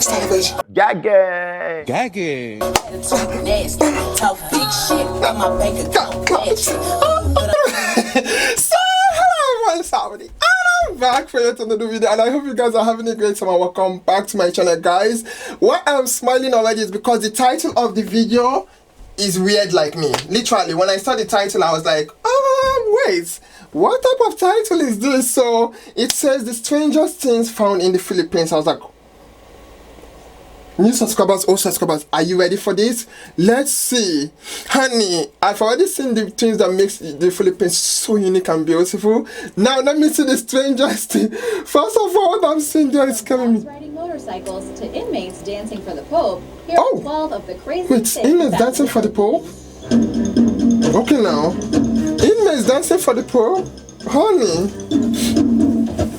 Savage. Gagging. Gagging. Talk big shit on my bank account. So, hello everyone, Salvies. I'm back for yet another video, and I hope you guys are having a great time. Welcome back to my channel, guys. Why I'm smiling already is because the title of the video is weird like me. Literally, when I saw the title, I was like, wait, what type of title is this? So it says the strangest things found in the Philippines. I was like, new subscribers, old subscribers, are you ready for this? Let's see. Honey, I've already seen the things that makes the Philippines so unique and beautiful. Now let me see the strangest thing. First of all, what I'm seeing there is coming. Riding motorcycles to inmates dancing for the Pope. Here Oh, are 12 of the crazy wait, inmates dancing for the Pope? Okay now. Inmates dancing for the Pope? Honey.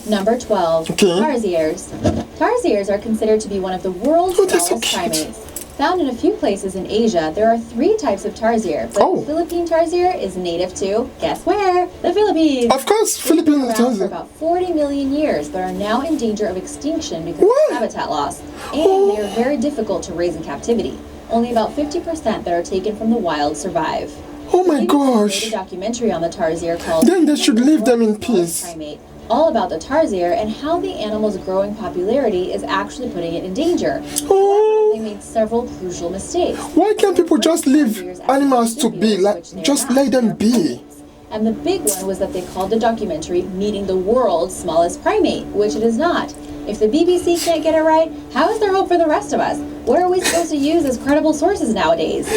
Number 12. Okay. Tarsiers. Tarsiers are considered to be one of the world's Oh, they're so smallest cute. primates. Found in a few places in Asia, there are 3 types of tarsier, but Oh. the Philippine tarsier is native to, guess where? The Philippines! Of course, They've been Philippine around for tarsier. about 40 million years, but are now in danger of extinction because What? of habitat loss. And Oh. they are very difficult to raise in captivity. Only about 50% that are taken from the wild survive. Oh my BBC gosh. made a documentary on the tarsier called Then they should leave them in Smallest peace. Primate, all about the tarsier and how the animal's growing popularity is actually putting it in danger. Oh. They made several crucial mistakes. Why can't people just leave animals to be? Like, just let them be. And the big one was that they called the documentary Meeting the World's Smallest Primate, which it is not. If the BBC can't get it right, how is there hope for the rest of us? What are we supposed to use as credible sources nowadays?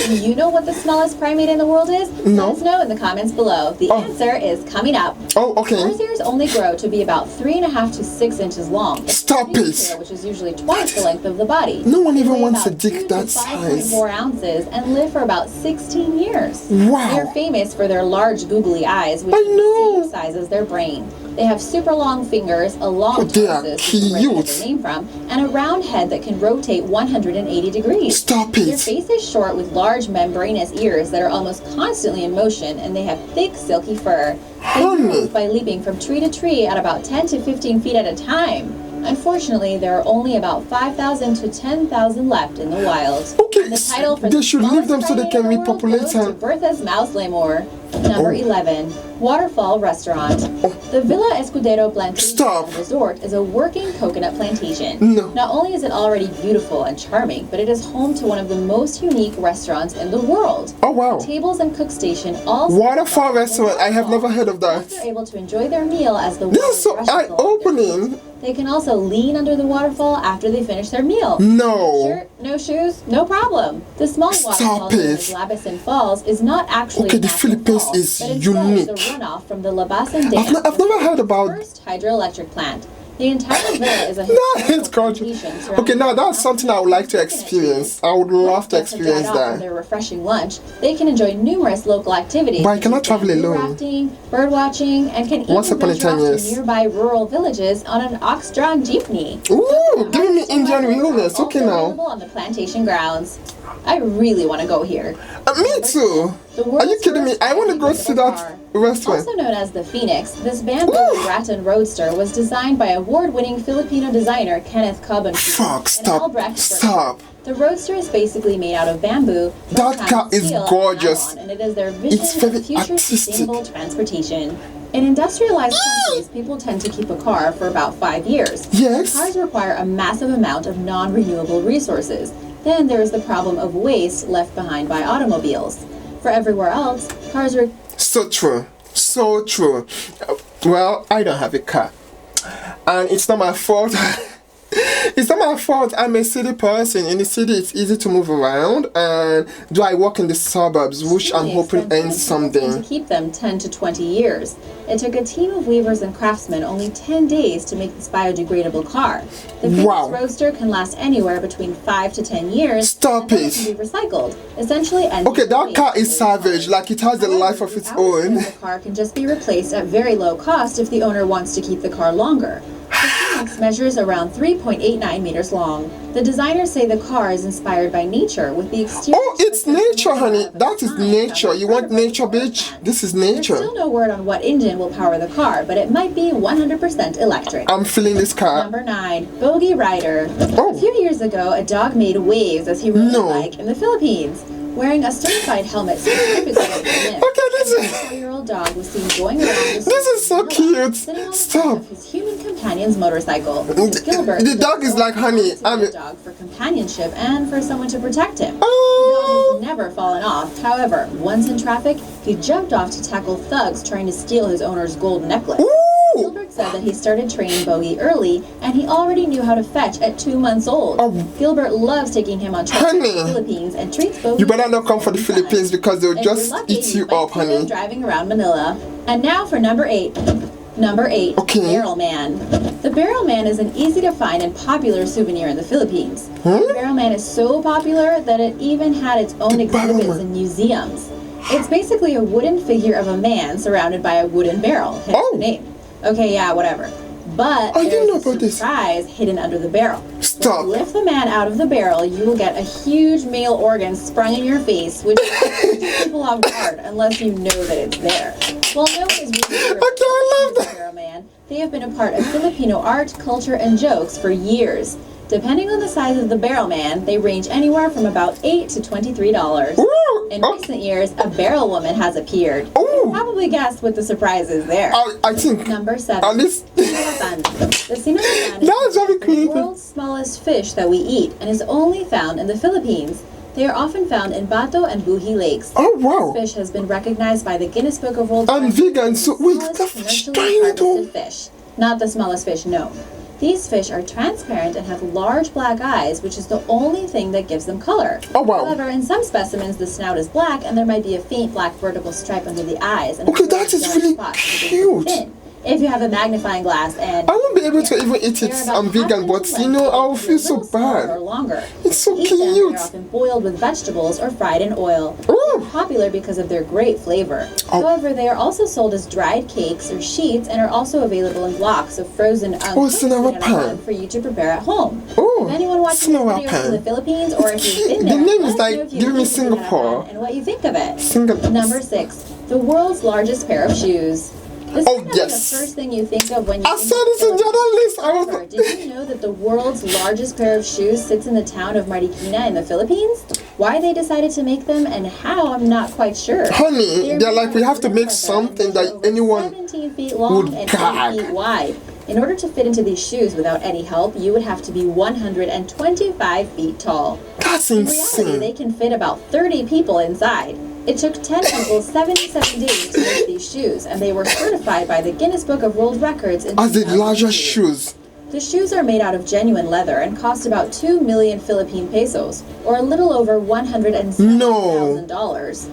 Do you know what the smallest primate in the world is? No. Let us know in the comments below. The answer is coming up. Oh, okay. Tarsiers only grow to be about 3.5 to 6 inches long. Stop it. Which is usually twice the length of the body. No one They even weigh wants a about dick 2 to that size. 5.4 ounces and live for about 16 years. Wow. They're famous for their large googly eyes, which I are the know. same size as their brain. They have super long fingers, a long Oh, they are torso, which is where they get cute. their name from, and a round head that can rotate 180 degrees. Stop Their it. face is short with large membranous ears that are almost constantly in motion, and they have thick, silky fur. They Honey. move by leaping from tree to tree at about 10 to 15 feet at a time. Unfortunately, there are only about 5,000 to 10,000 left in the wild. Okay, And the title for they the should leave them so they smallest can primate in the world repopulate goes to and... Bertha's Mouse Lemur. Number Oh. 11. Waterfall Restaurant. The Villa Escudero Plantation Stop. Resort is a working coconut plantation. No. Not only is it already beautiful and charming, but it is home to one of the most unique restaurants in the world. Oh, wow. Tables and cook station all Waterfall restaurant. I have never heard of that. Guests are able to enjoy their meal as the This water is so rushes along their eye-opening. feet. They can also lean under the waterfall after they finish their meal. No. Shirt, no shoes, no problem. The small waterfall known it. as Labason Falls is not actually Okay, a the natural Philippines fall, is but instead unique. is a runoff from the Labason Dam. I've never heard about... First hydroelectric plant. The entire villa is a No, historical it's gorgeous. plantation surrounded Okay, now by that's something I would like to coconut trees. experience. I would love to Once guests have experience dried off from that. their refreshing lunch, they can enjoy numerous local activities. But I such cannot as travel bamboo alone. Rafting, bird watching, and can Once even upon a venture time, off yes. to nearby rural villages on an ox-drawn jeepney. Ooh, giving me Harvesting Indian lessons are wilderness. Okay also now. available on the plantation grounds. I really want to go here. Me too. The Are you world's kidding me? first I want to go highly see portable that car. restaurant. Also known as the Phoenix, this bamboo Ooh. Rattan Roadster was designed by award-winning Filipino designer Kenneth Coben. Fuck, stop. Stop. The Roadster is basically made out of bamboo. That sometimes car is steel and gorgeous. nylon, and it is their vision It's very of future artistic. sustainable transportation. In industrialized countries, people tend to keep a car for about 5 years. Yes. Cars require a massive amount of non-renewable resources. Then there is the problem of waste left behind by automobiles. For everywhere else, cars are So true. So true. Well, I don't have a car. And it's not my fault. It's not my fault. I'm a city person. In the city, it's easy to move around. And do I work in the suburbs, which I'm hoping ends to someday. keep them 10 to 20 years. It took a team of weavers and craftsmen only 10 days to make this biodegradable car. The Phoenix Wow. Roadster can last anywhere between 5 to 10 years. Stop and then it. can be recycled, essentially ending Okay, that waste car of is old savage. cars. Like, it has a However, life of its the hours own. of the car can just be replaced at very low cost if the owner wants to keep the car longer. The Lynx measures around 3.89 meters long. The designers say the car is inspired by nature, with the exterior... Oh, it's nature, honey. That is nature. You want nature, bitch? This is nature. There's still no word on what engine will power the car, but it might be 100% electric. I'm feeling this car. Number 9, Bogey Rider. Oh. A few years ago, a dog made waves as he rode a bike in the Philippines, wearing a certified helmet specifically for him. Okay, this is... A 4-year-old dog was seen going around the This is so cute. sitting on the Stop. front of his human companion's motorcycle. Gilbert, The dog is like honey. I'm a dog for companionship and for someone to protect him. Oh. The dog has never fallen off. However, once in traffic, he jumped off to tackle thugs trying to steal his owner's gold necklace. Ooh. Gilbert said that he started training Bogey early, and he already knew how to fetch at 2 months old. Oh. Gilbert loves taking him on trips to Honey. the Philippines and treats Bogey. You better not come for the every time. Philippines because they'll If just you're lucky, eat you might up, see him honey. driving around Manila. And now for number 8. Number 8, Okay. Barrel Man. The Barrel Man is an easy to find and popular souvenir in the Philippines. Huh? The Barrel Man is so popular that it even had its own The Barrel exhibits Man. in museums. It's basically a wooden figure of a man surrounded by a wooden barrel. Hence Oh. the name. Okay, yeah, whatever. But I didn't know there's a about this. surprise hidden under the barrel. Stop. When you lift the man out of the barrel, you will get a huge male organ sprung in your face, which catches people off guard unless you know that it's there. While no one is really sure Okay, I love the that. Barrel Man, they have been a part of Filipino art, culture, and jokes for years. Depending on the size of the Barrel Man, they range anywhere from about $8 to $23. Ooh. In Oh. recent years, a barrel woman has appeared. Ooh. Probably guessed what the surprise is there. I think Number 7. at least Sinulatan. The sinulatan That is very the creepy. world's smallest fish that we eat and is only found in the Philippines. They are often found in Bato and Buhi lakes. Oh wow. This fish has been recognized by the Guinness Book of World I'm Records vegan, as so the wait, smallest that fish commercially tiny harvested though. fish. Not the smallest fish known. These fish are transparent and have large black eyes, which is the only thing that gives them color. Oh wow. However, in some specimens, the snout is black and there might be a faint black vertical stripe under the eyes. And Okay, a that is dark really spot at the base of the cute. fin. If you have a magnifying glass and I won't be able to even eat it. they're about I'm vegan, half but inch you in know, length, I'll maybe a feel so little smaller bad. Or longer. It's so To eat them, cute. they're often boiled with vegetables or fried in oil. Ooh. They're popular because of their great flavor. Oh. However, they are also sold as dried cakes or sheets and are also available in blocks of frozen uncooked Sinagapan. for you to prepare at home. Oh, If anyone watching this video is Sinagapan. from the Philippines or if you've been The there, name let is us like know if you've giving me eaten Singapore. Sinagapan and what you think of it. Singapore. Number 6, the world's largest pair of shoes. This Oh, is kind yes. of the first thing you think of when you I think saw of this in the other list. I However, was did you know that the world's largest pair of shoes sits in the town of Marikina in the Philippines? Why they decided to make them and how, I'm not quite sure. honey, they're like we have to make something that anyone 17 feet long would and gag. 8 feet wide. In order to fit into these shoes without any help, you would have to be 125 feet tall. That's In reality, they insane. can fit about 30 people inside. It took 10 people 77 days to make these shoes, and they were certified by the Guinness Book of World Records in As the 2002. largest shoes. The shoes are made out of genuine leather and cost about 2 million Philippine pesos, or a little over $170,000.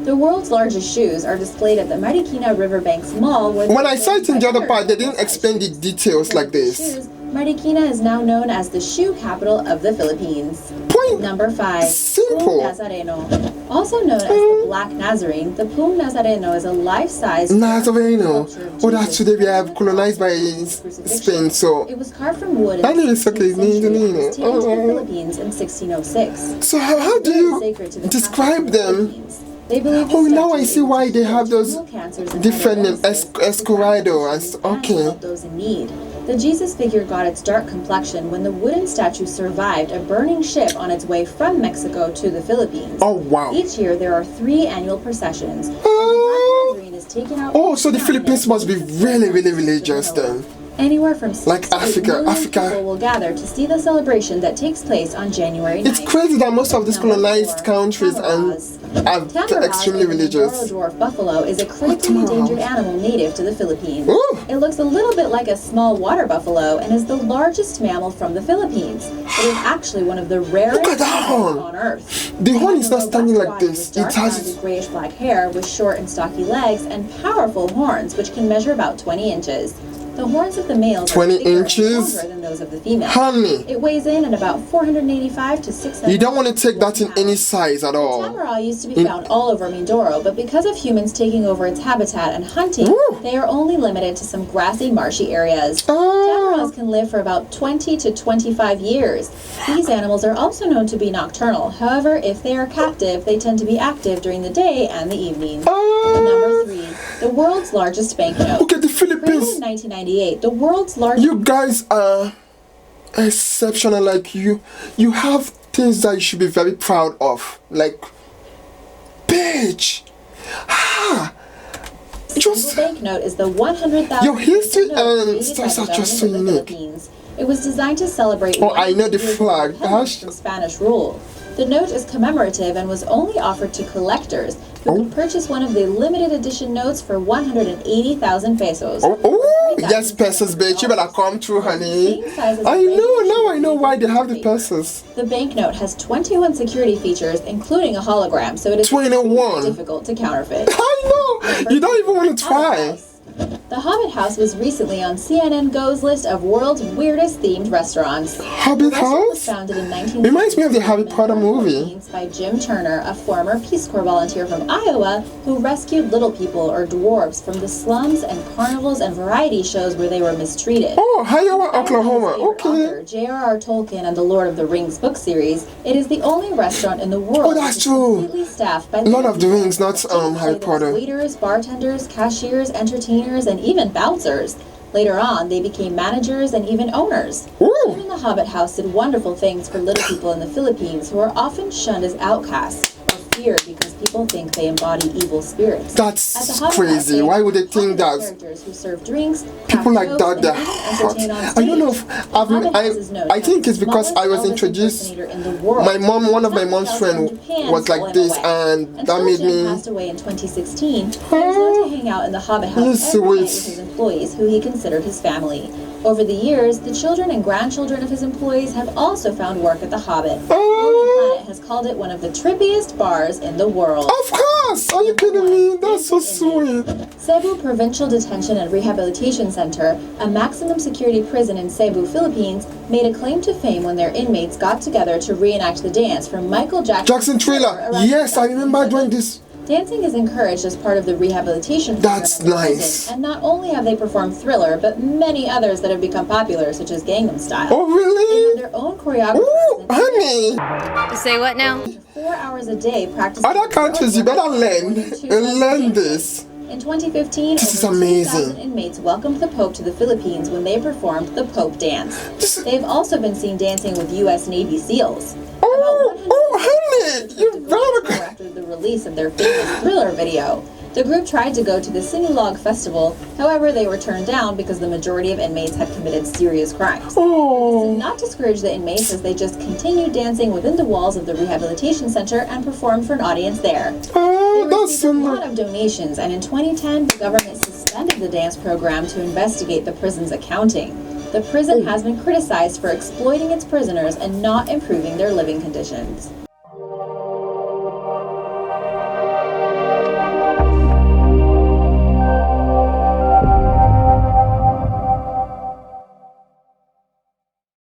The world's largest shoes are displayed at the Marikina Riverbanks Mall. Where When I saw it in the other part, they didn't explain the details like this. Shoes, Marikina is now known as the shoe capital of the Philippines. Point. Number 5, Simple. Plum Nazareno. Also known as the Black Nazarene, the Plum Nazareno is a life-size Nazareno. sculpture of Oh, that's Jesus today we have in colonized by crucifixion. Spain, so. It was carved from wood in I the know it's 16th okay, century and was Nazareno. taken to the Philippines in 1606. So how do Very you sacred to the describe Catholic of the them? Philippines. They believe Oh, the now I statue see why is they have those cure cancers and different names, illnesses, Escorado and okay. help those in need. The Jesus figure got its dark complexion when the wooden statue survived a burning ship on its way from Mexico to the Philippines. Oh wow. Each year there are 3 annual processions. Oh. The Nazarene is taken out Oh, so the Philippines must be really, really religious then. Anywhere from 6 Like to 8 Africa, million Africa. people will gather to see the celebration that takes place on January 9th. It's crazy that most of these Number colonized 4, countries Tamaras. are Tamaras, extremely or the religious. Angora dwarf buffalo, is a critically Tamaras? endangered animal native to the Philippines. Ooh. It looks a little bit like a small water buffalo and is the largest mammal from the Philippines. It is actually one of the rarest Look at that animals horn. on Earth. The horn is not It standing has a like robust body this. with It dark has rounded grayish-black hair with short and stocky legs and powerful horns, which can measure about 20 inches. The horns of the males 20 are bigger inches? and longer than those of the females. Honey, It weighs in at about 485 to 600. you don't want to take that in any size at all. Tamaraw used to be found all over Mindoro, but because of humans taking over its habitat and hunting, Woo. they are only limited to some grassy, marshy areas. Oh, Tamaraws can live for about 20 to 25 years. These animals are also known to be nocturnal. However, if they are captive, they tend to be active during the day and the evening. Number 3, the world's largest banknote. okay, the Created Philippines. in 1998, the world's largest... You guys are exceptional. Like you have things that you should be very proud of. Like, bitch. Just banknote is the 100,000. your history note and created stuff by are the just so government of the unique. Philippines. It was designed to celebrate. Oh, I know the 100 years of flag. independence Gosh. from Spanish rule. The note is commemorative and was only offered to collectors who could purchase one of the limited edition notes for 180,000 pesos. Oh, yes, pesos, bitch. You better come through, honey. I know, now I know why they have the pesos. The banknote has 21 security features, including a hologram, so it is 21. difficult to counterfeit. I know. You don't even want to try. The Hobbit House was recently on CNN Go's list of world's weirdest themed restaurants. Hobbit The restaurant was House? founded in 1960 Reminds me of the Harry Potter movie. by Jim Turner, a former Peace Corps volunteer from Iowa who rescued little people or dwarves from the slums and carnivals and variety shows where they were mistreated. Oh, Iowa, Oklahoma. Author Okay. J.R.R. Tolkien and the Lord of the Rings book series, it is the only restaurant in the world Oh, that's which is true. completely staffed by Lord of the locals. Rings, not Harry They Potter. waiters, bartenders, cashiers, entertainers, and even bouncers. Later on, they became managers and even owners. Ooh. Even the Hobbit House did wonderful things for little people in the Philippines who are often shunned as outcasts or feared because people think they embody evil spirits. At the That's Hobbit crazy. House, Why would they think Hobbit that? characters who serve drinks, People like jokes, that, and they're even hot. entertain on I don't know if stage. I've Hobbit House is known I as think the it's because I was smallest Elvis introduced. impersonator in the world. My mom, one of my Hobbit mom's House friend from Japan was stole like him this, away. and that Until made Jim me. passed away in 2016, he was known to hang out in the Hobbit House He's every night sweet. with his employees, who he considered his family. Over the years, the children and grandchildren of his employees have also found work at the Hobbit. Lonely Planet has called it one of the trippiest bars in the world. Of course! Are you kidding me? That's so sweet. Cebu Provincial Detention and Rehabilitation Center, a maximum security prison in Cebu, Philippines, made a claim to fame when their inmates got together to reenact the dance from Michael Jackson Thriller. around Yes, I remember doing this. Dancing is encouraged as part of the rehabilitation program That's of the prison, nice. and not only have they performed Thriller, but many others that have become popular, such as Gangnam Style. Oh, They have really? their own choreographers. Ooh, and honey. You say what now? 4 hours a day practicing. Other countries, you better learn this. In 2015, This is over amazing. 2,000 inmates welcomed the Pope to the Philippines when they performed the Pope Dance. This is- They've also been seen dancing with U.S. Navy SEALs. Honey, you better. After the release of their famous Thriller video, the group tried to go to the Sinulog Festival. However, they were turned down because the majority of inmates had committed serious crimes. This did Oh, not discourage the inmates as they just continued dancing within the walls of the rehabilitation center and performed for an audience there. They that's received so a lot nice. of donations, and in 2010, the government suspended the dance program to investigate the prison's accounting. The prison has been criticized for exploiting its prisoners and not improving their living conditions.